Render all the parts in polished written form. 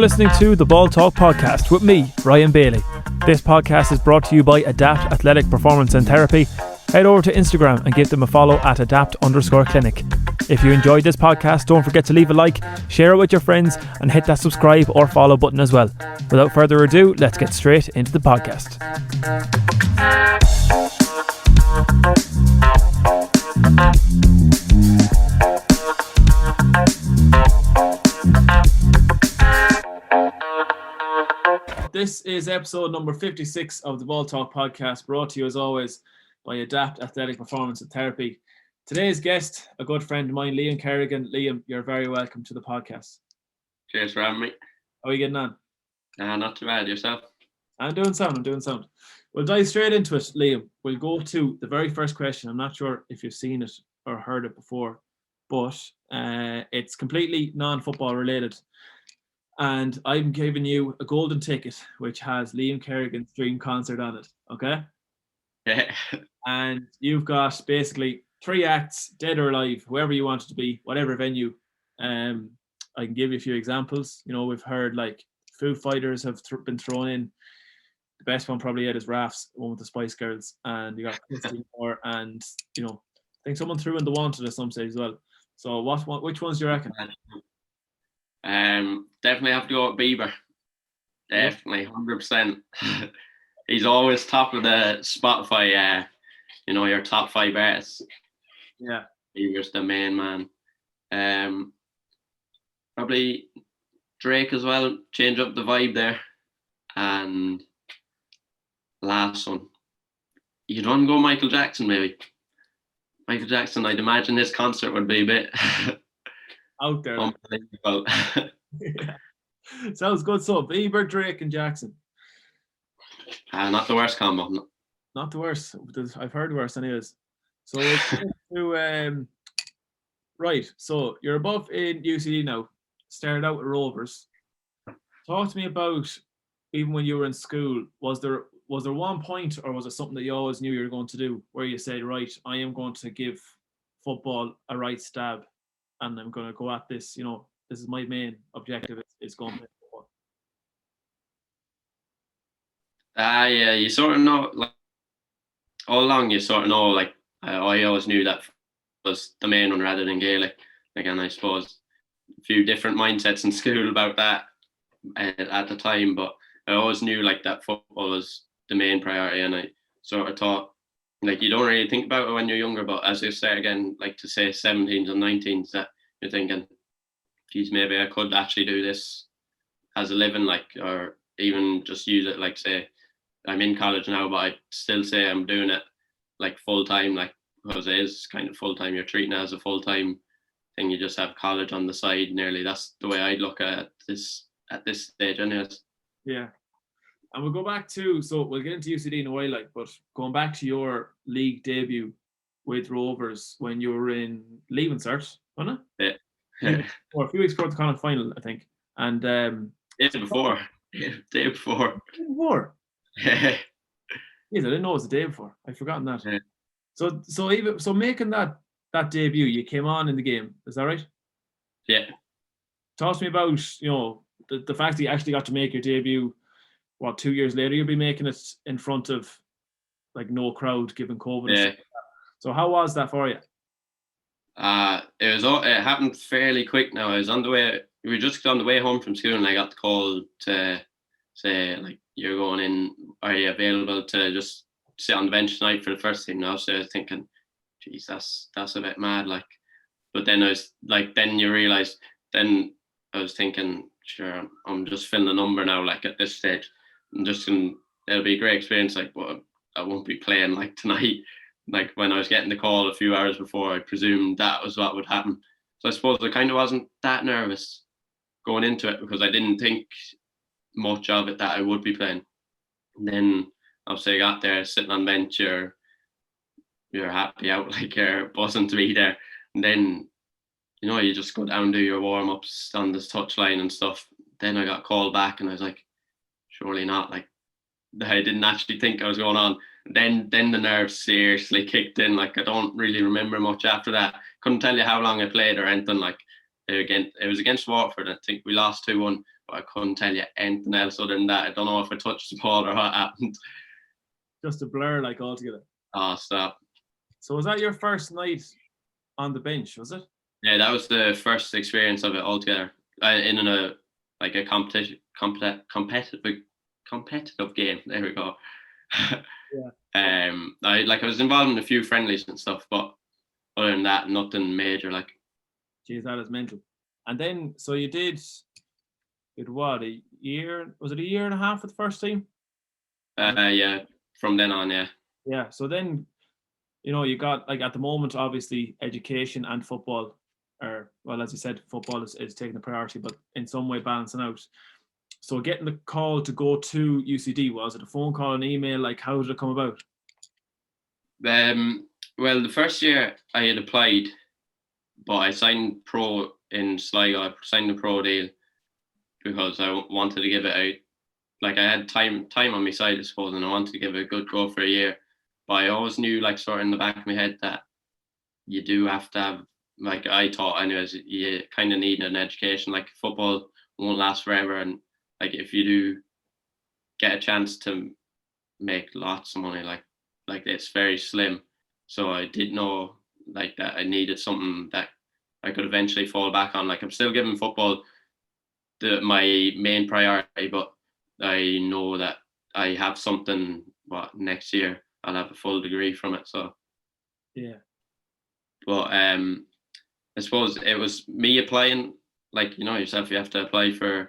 listening to the Ball Talk podcast with me, Ryan Bailey. This podcast is brought to you by Adapt Athletic Performance and Therapy. Head over to Instagram and give them a follow at adapt_clinic. If you enjoyed this podcast, don't forget to leave a like, share it with your friends, and hit that subscribe or follow button as well. Without further ado, let's get straight into the podcast. This is episode number 56 of the Ball Talk podcast, brought to you as always by Adapt Athletic Performance and Therapy. Today's guest, a good friend of mine, Liam Kerrigan. Liam, you're very welcome to the podcast. Cheers for having me. How are you getting on? Not too bad. Yourself? I'm doing sound. We'll dive straight into it, Liam. We'll go to the very first question. I'm not sure if you've seen it or heard it before, but it's completely non-football related. And I'm giving you a golden ticket, which has Liam Kerrigan's dream concert on it, okay? Yeah. And you've got basically 3 acts, dead or alive, whoever you want it to be, whatever venue. I can give you a few examples. You know, we've heard like Foo Fighters have been thrown in. The best one probably yet is Raf's, one with the Spice Girls. And you got Christine Moore, and, you know, I think someone threw in The Wanted at some stage as well. So which ones do you reckon? Definitely have to go with Bieber. Definitely, 100%. He's always top of the Spotify, your top 5 artists. Yeah. Bieber's the main man. Probably Drake as well, change up the vibe there. And last one, you'd want to go Michael Jackson maybe. Michael Jackson, I'd imagine his concert would be a bit out there. Unbelievable. Yeah. Sounds good. So Bieber, Drake, and Jackson. Not the worst combo. Not the worst. I've heard worse anyways. So right. So you're above in UCD now. Started out with Rovers. Talk to me about, even when you were in school, was there one point, or was it something that you always knew you were going to do, where you said, right, I am going to give football a right stab, and I'm going to go at this, this is my main objective, is going to play football? Yeah, you sort of know, like, all along you sort of know, like, I always knew that was the main one rather than Gaelic. Again, I suppose a few different mindsets in school about that at the time, but I always knew like that football was the main priority, and I sort of thought, like, you don't really think about it when you're younger, but as you say again, like to say 17s and 19s, that you're thinking, geez, maybe I could actually do this as a living, like, or even just use it, like, say, I'm in college now, but I still say I'm doing it like full time, like, because it is kind of full time. You're treating it as a full time thing. You just have college on the side nearly. That's the way I'd look at this stage, anyways. Yeah. And we'll go back to, so we'll get into UCD in a while, like, but going back to your league debut with Rovers when you were in Leaving Cert, wasn't it? Yeah. Or a few weeks before the Connacht final, I think. And day before. Yes, I didn't know it was the day before. I'd forgotten that. Yeah. So making that debut, you came on in the game. Is that right? Yeah. Talk to me about, the fact that you actually got to make your debut. 2 years later you'll be making it in front of like no crowd, given COVID. Yeah. So how was that for you? It happened fairly quick. Now I was on the way. We were just on the way home from school, and I got the call to say, like, you're going in. Are you available to just sit on the bench tonight for the first team? Now, so I was thinking, geez, that's a bit mad. Like, but then I was like, then you realise. Then I was thinking, sure, I'm just filling a number now. Like, at this stage, it'll be a great experience. Like, but I won't be playing like tonight. Like, when I was getting the call a few hours before, I presumed that was what would happen. So I suppose I kind of wasn't that nervous going into it, because I didn't think much of it that I would be playing. And then obviously I got there, sitting on the bench, you're happy out, like, you're buzzing to be there. And then, you just go down, do your warm-ups on this touchline and stuff. Then I got called back, and I was like, surely not. Like, I didn't actually think I was going on. Then the nerves seriously kicked in. Like, I don't really remember much after that. Couldn't tell you how long I played or anything. Like, it was against Watford. I think we lost 2-1. but I couldn't tell you anything else other than that. I don't know if I touched the ball or what happened. Just a blur, like, altogether. Oh, stop. So was that your first night on the bench, was it? Yeah, that was the first experience of it altogether. In a competitive game. There we go. Yeah. I was involved in a few friendlies and stuff, but other than that, nothing major. Like, Jeez, that is mental. And then, so you did what, a year? Was it a year and a half with the first team? yeah. From then on, yeah. Yeah. So then, you got, like, at the moment, obviously, education and football are, well, as you said, football is taking the priority, but in some way balancing out. So getting the call to go to UCD, was it a phone call, an email? Like, how did it come about? Well, the first year I had applied, but I signed pro in Sligo. I signed a pro deal because I wanted to give it a, like, I had time on my side, I suppose, and I wanted to give it a good go for a year. But I always knew, like, sort of in the back of my head, that you do have to have, like, I thought anyways, you kind of need an education. Like, football won't last forever, and like, if you do get a chance to make lots of money, like it's very slim. So I did know, like, that I needed something that I could eventually fall back on. Like, I'm still giving football my main priority, but I know that I have something, next year I'll have a full degree from it. So yeah. But I suppose it was me applying, like, yourself, you have to apply through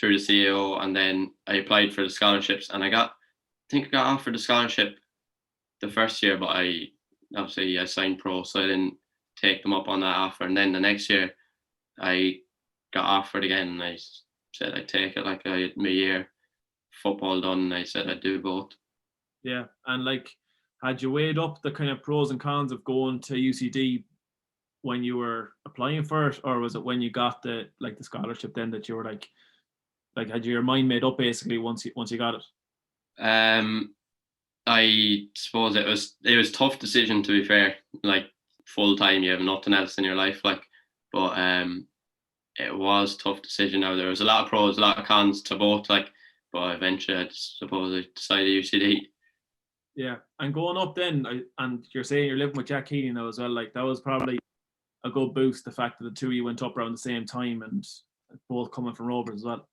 the CEO, and then I applied for the scholarships, and I think I got offered a scholarship the first year, but I signed pro, so I didn't take them up on that offer. And then the next year I got offered again, and I said I'd take it. Like, I had my year football done, and I said I'd do both. Yeah. And, like, had you weighed up the kind of pros and cons of going to UCD when you were applying for it, or was it when you got the scholarship then that you were like had your mind made up basically once you got it? I suppose it was a tough decision, to be fair. Like, full time, you have nothing else in your life, like, but it was a tough decision. Now, there was a lot of pros, a lot of cons to both, like, but eventually I decided UCD. Yeah. And going up then, and you're saying you're living with Jack Heaney now as well, like, that was probably a good boost, the fact that the two of you went up around the same time and both coming from Rovers as well.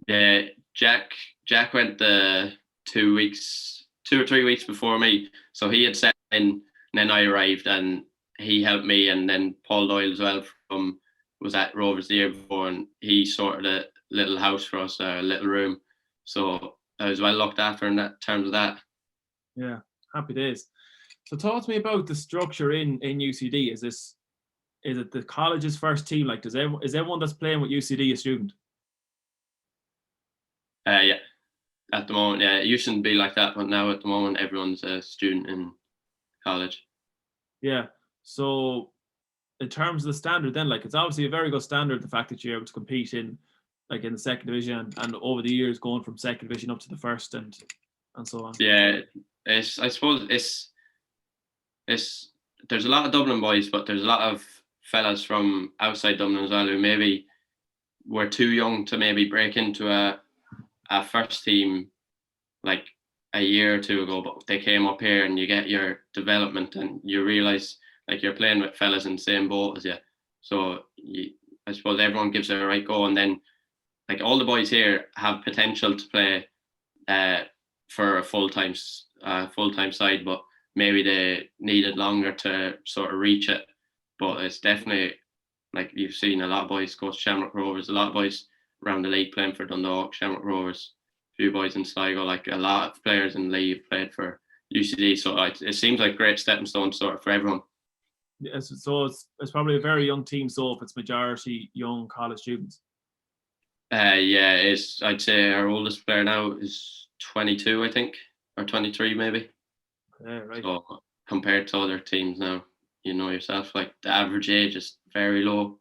Yeah, Jack went the 2 or 3 weeks before me, so he had set in, and then I arrived, and he helped me, and then Paul Doyle as well was at Rovers the year before, and he sorted a little house for us, a little room, so I was well looked after in terms of that. Yeah, happy days. So talk to me about the structure in UCD. Is it the college's first team? Like, is everyone that's playing with UCD a student? Yeah, at the moment, yeah, it used to be like that, but now at the moment everyone's a student in college. Yeah. So in terms of the standard then, like, it's obviously a very good standard, the fact that you're able to compete in the second division, and over the years going from second division up to the first and so on. Yeah, I suppose there's a lot of Dublin boys, but there's a lot of fellas from outside Dublin as well who maybe were too young to maybe break into a first team like a year or two ago, but they came up here, and you get your development, and you realise, like, you're playing with fellas in the same boat as you. So I suppose everyone gives it a right go, and then, like, all the boys here have potential to play for a full-time side, but maybe they needed longer to sort of reach it. But it's definitely, like, you've seen a lot of boys go to Shamrock Rovers, a lot of boys around the league playing for Dundalk, Shamrock Rovers, a few boys in Sligo, like, a lot of players in the league played for UCD. So it seems like great stepping stone sort of for everyone. Yes, so it's probably a very young team, so if it's majority young college students. Yeah, I'd say our oldest player now is 22, I think, or 23 maybe. Yeah, right. So compared to other teams now, you know yourself, like, the average age is very low.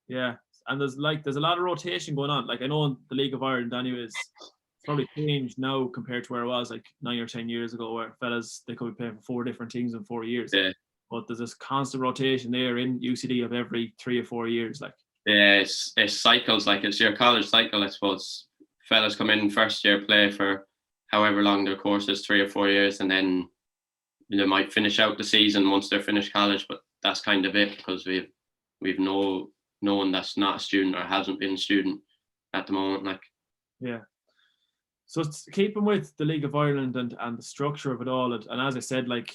Yeah, and there's a lot of rotation going on. Like, I know in the League of Ireland anyways, it's probably changed now compared to where it was like 9 or 10 years ago, where fellas, they could be playing for 4 different teams in 4 years. Yeah. But there's this constant rotation there in UCD of every 3 or 4 years, like. Yeah, it's cycles, like it's your college cycle, I suppose. Fellas come in first year, play for however long their course is, 3 or 4 years, and then they might finish out the season once they're finished college. But that's kind of it, because we've no one that's not a student or hasn't been a student at the moment. Like, Yeah. So it's keeping with the League of Ireland and the structure of it all, and as I said, like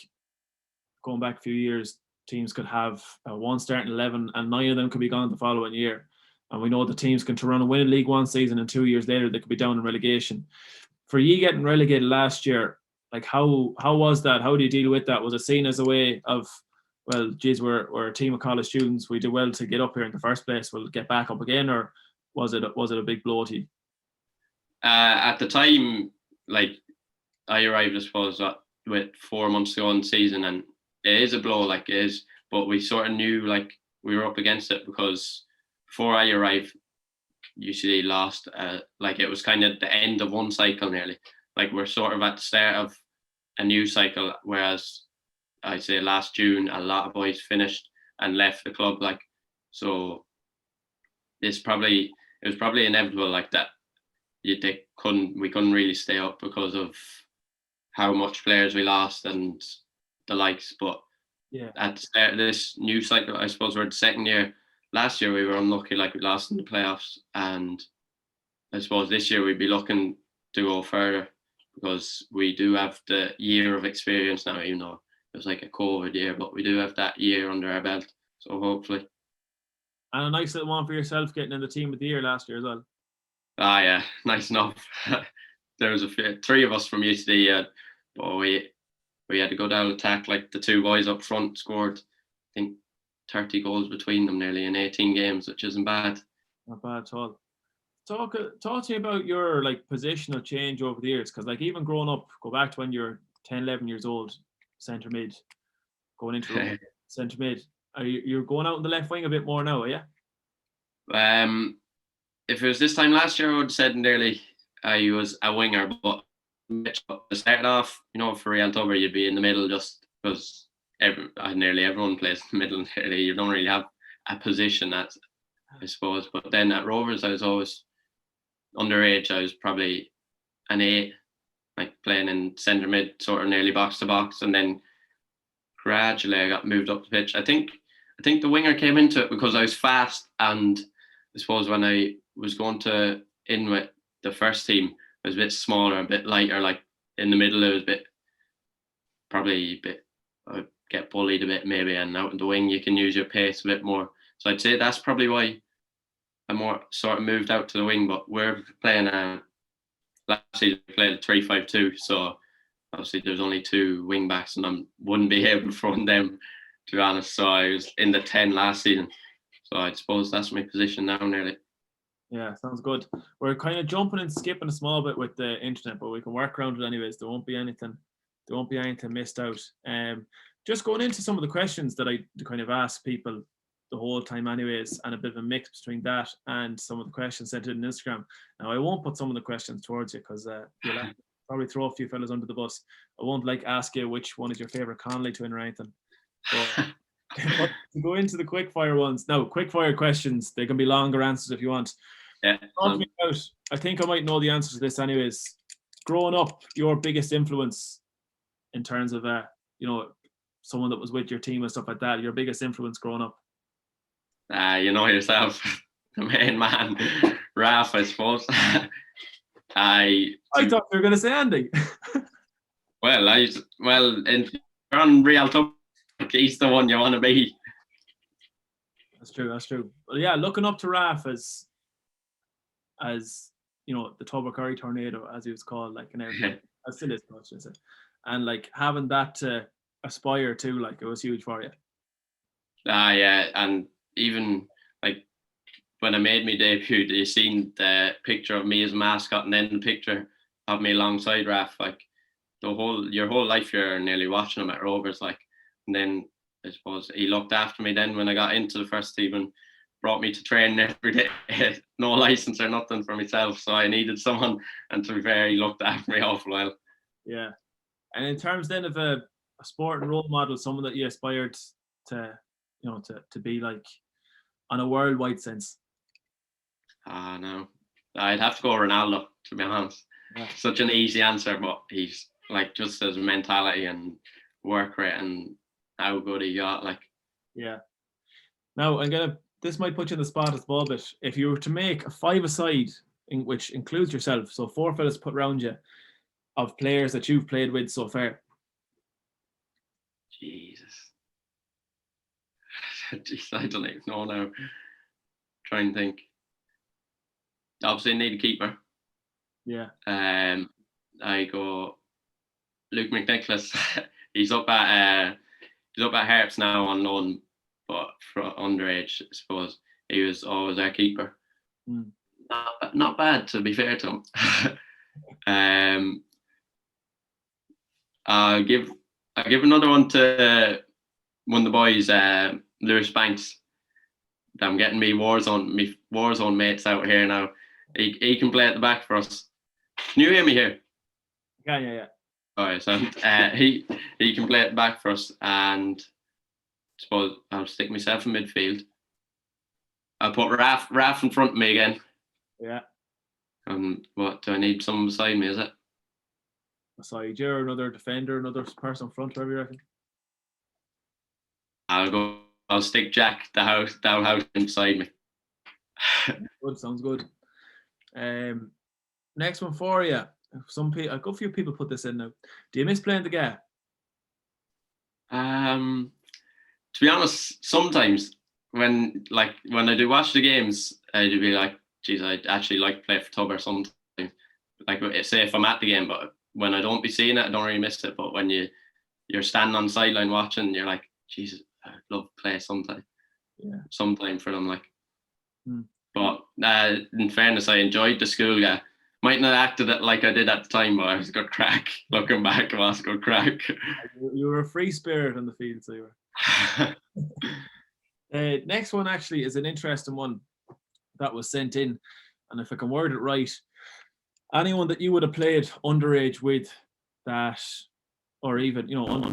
going back a few years, teams could have one starting 11 and 9 of them could be gone the following year. And we know the teams can turn around and win a League One season, and 2 years later they could be down in relegation. For you getting relegated last year, like how was that? How do you deal with that? Was it seen as a way of, well, geez, we're a team of college students, we did well to get up here in the first place, we'll get back up again, or was it a big blow to you? at the time, like I arrived, I suppose, with 4 months to go in the season, and it is a blow, like it is. But we sort of knew, like, we were up against it, because before I arrived, UCD lost. Like, it was kind of the end of one cycle nearly. Like, we're sort of at the start of a new cycle, whereas I'd say last June a lot of boys finished and left the club. Like, so it was probably inevitable, like that. We couldn't really stay up because of how much players we lost and the likes. But Yeah. at the start of this new cycle, I suppose we're the second year. Last year we were unlucky, like we lost in the playoffs, and I suppose this year we'd be looking to go further, because we do have the year of experience now. Even though it was like a COVID year, but we do have that year under our belt. So hopefully. And a nice little one for yourself getting in the team of the year last year as well. Ah, yeah, nice enough. There was three of us from UCD, but we had to go down attack. Like, the two boys up front scored, I think, 30 goals between them nearly in 18 games, which isn't bad. Not bad at all. Talk to me about your like positional change over the years, because like even growing up, go back to when you're 10, 11 years old, centre mid, going into centre mid. You're going out in the left wing a bit more now, are you? If it was this time last year, I would have said nearly I was a winger, but starting off, for Real Tober, you'd be in the middle, just because nearly everyone plays in the middle. Nearly, you don't really have a position, I suppose. But then at Rovers, I was always underage. I was probably an 8, like playing in centre mid, sort of nearly box to box, and then gradually I got moved up the pitch. I think the winger came into it because I was fast, and I suppose when I was going in with the first team, I was a bit smaller, a bit lighter. Like, in the middle, it was I'd get bullied a bit maybe, and out in the wing you can use your pace a bit more. So I'd say that's probably why I more sort of moved out to the wing. But we're playing last season we played a 3-5-2, so obviously there's only 2 wing backs, and I wouldn't be able to front them, to be honest. So I was in the 10 last season. So I suppose that's my position now nearly. Yeah, sounds good. We're kind of jumping and skipping a small bit with the internet, but we can work around it anyways. There won't be anything missed out. Just going into some of the questions that I kind of ask people the whole time anyways, and a bit of a mix between that and some of the questions sent in Instagram. Now, I won't put some of the questions towards you, because you'll have to probably throw a few fellas under the bus. I won't ask you which one is your favourite Connolly to win or anything. But to go into the quickfire ones. Now, quickfire questions, they can be longer answers if you want. Yeah. I think I might know the answer to this anyways. Growing up, your biggest influence in terms of someone that was with your team and stuff like that, your biggest influence growing up? You know yourself, the main man, Raf, I suppose. I thought you were going to say Andy. on Real Top, he's the one you want to be. That's true. Well, yeah, looking up to Raf as the Tubber tornado, as he was called, like, and everything. I still is much, is it? And like having that to aspire to, like, it was huge for you. Yeah, and even like when I made my debut, you seen the picture of me as a mascot, and then the picture of me alongside Raf. Like, your whole life you're nearly watching him at Rovers, like, and then I suppose he looked after me then when I got into the first team and brought me to training every day. No license or nothing for myself, so I needed someone, and to be fair, he looked after me awful well. Yeah. And in terms then of a sport and role model, someone that you aspired to be like, on a worldwide sense? No. I'd have to go Ronaldo, to be honest. Yeah. Such an easy answer, but he's like just his mentality and work rate and how good he got. Like, Yeah. Now this might put you in the spot a small bit. If you were to make a five-a-side, which includes yourself, so 4 fellas put around you, of players that you've played with so far. Jesus. Jeez, I don't even know now. Try and think. Obviously, need a keeper. Yeah. I go Luke McNicholas. he's up at Harps now on loan, but for underage, I suppose. He was always our keeper. Mm. Not bad, to be fair to him. I'll give another one to one of the boys, Lewis Banks. I'm getting me Warzone mates out here now. He can play at the back for us. Can you hear me here? Yeah. All right, so he can play at the back for us, and I suppose I'll stick myself in midfield. I'll put Raf in front of me again. Yeah. What do I need? Someone beside me, is it? Beside you, another defender, another person in front, whatever you reckon? I'll stick Jack Dowhouse beside me. Good, sounds good. Next one for you. A good few people put this in now. Do you miss playing the game? To be honest, sometimes when I do watch the games, I do be like, geez, I'd actually like to play for Tubber sometimes. Like, say if I'm at the game, but when I don't be seeing it, I don't really miss it. But when you're standing on the sideline watching, you're like, Jesus, I'd love to play sometime. Yeah. Sometime for them, like. Hmm. But in fairness, I enjoyed the school guy. Might not have acted it like I did at the time, but I was good crack. Looking back, it was good crack. You were a free spirit on the field, so you were. Next one actually is an interesting one that was sent in, and if I can word it right, anyone that you would have played underage with, that, or even underage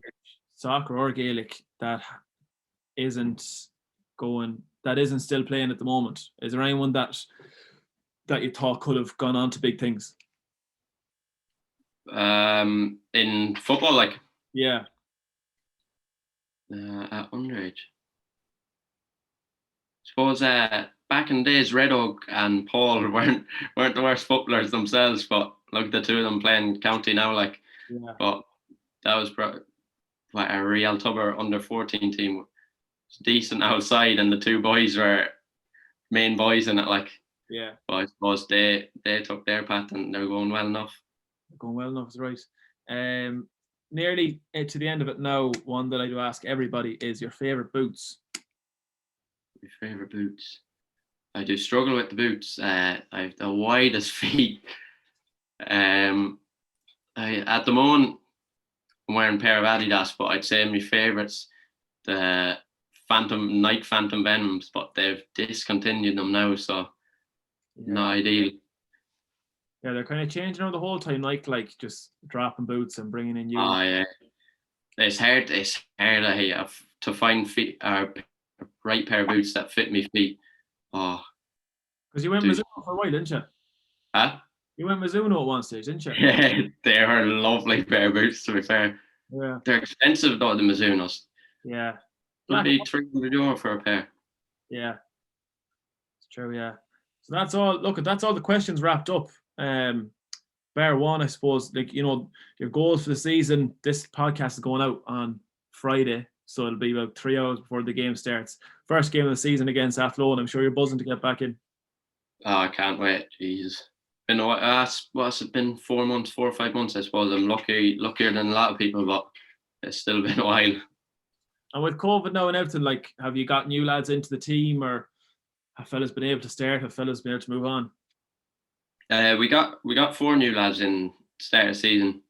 soccer or Gaelic, that isn't still playing at the moment. Is there anyone that you thought could have gone on to big things? In football, like, yeah, at underage. Suppose back in the days, Red Oak and Paul weren't the worst footballers themselves, but look, the two of them playing county now, like. Yeah. But that was like a real Tubber under 14 team. It's decent outside, and the two boys were main boys in it, like. Yeah. But I suppose they took their path and they're going well enough. Going well enough is right. Nearly to the end of it now. One that I do ask everybody is your favourite boots. My favourite boots. I do struggle with the boots. I have the widest feet. At the moment, I'm wearing a pair of Adidas, but I'd say my favourites, the Nike Phantom Venoms, but they've discontinued them now, so not ideal. Yeah, they're kind of changing over the whole time, like just dropping boots and bringing in new. Oh yeah, it's hard. To find right pair of boots that fit me feet. Oh, because you went Mizuno for a while, didn't you? Huh? You went Mizuno at one stage, didn't you? Yeah, they are a lovely pair of boots, to be fair. Yeah. They're expensive though, the Mizunos. Yeah. Maybe €300 for a pair. Yeah. It's true, yeah. So that's all. Look, that's all the questions wrapped up. Bar one, I suppose, your goals for the season. This podcast is going out on Friday, so it'll be about 3 hours before the game starts. First game of the season against Athlone. I'm sure you're buzzing to get back in. Oh, I can't wait. Jesus. What's it been? 4 months, 4 or 5 months, I suppose. I'm luckier than a lot of people, but it's still been a while. And with COVID now and everything, have you got new lads into the team, or have fellas been able to start? Have fellas been able to move on? We got 4 new lads in start of season.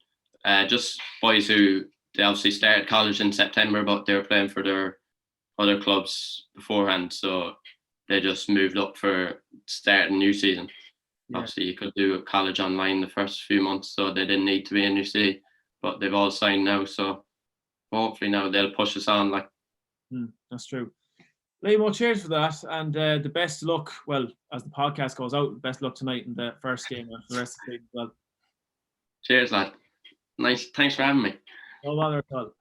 Just boys who they obviously started college in September, but they were playing for their other clubs beforehand, so they just moved up for starting new season. Yeah. Obviously, you could do college online the first few months, so they didn't need to be in your city, but they've all signed now, so hopefully now they'll push us on. Like, that's true. Liam, cheers for that, and the best of luck. Well, as the podcast goes out, best of luck tonight in the first game and for the rest of the season as well. Cheers, lad. Nice. Thanks for having me. No bother at all.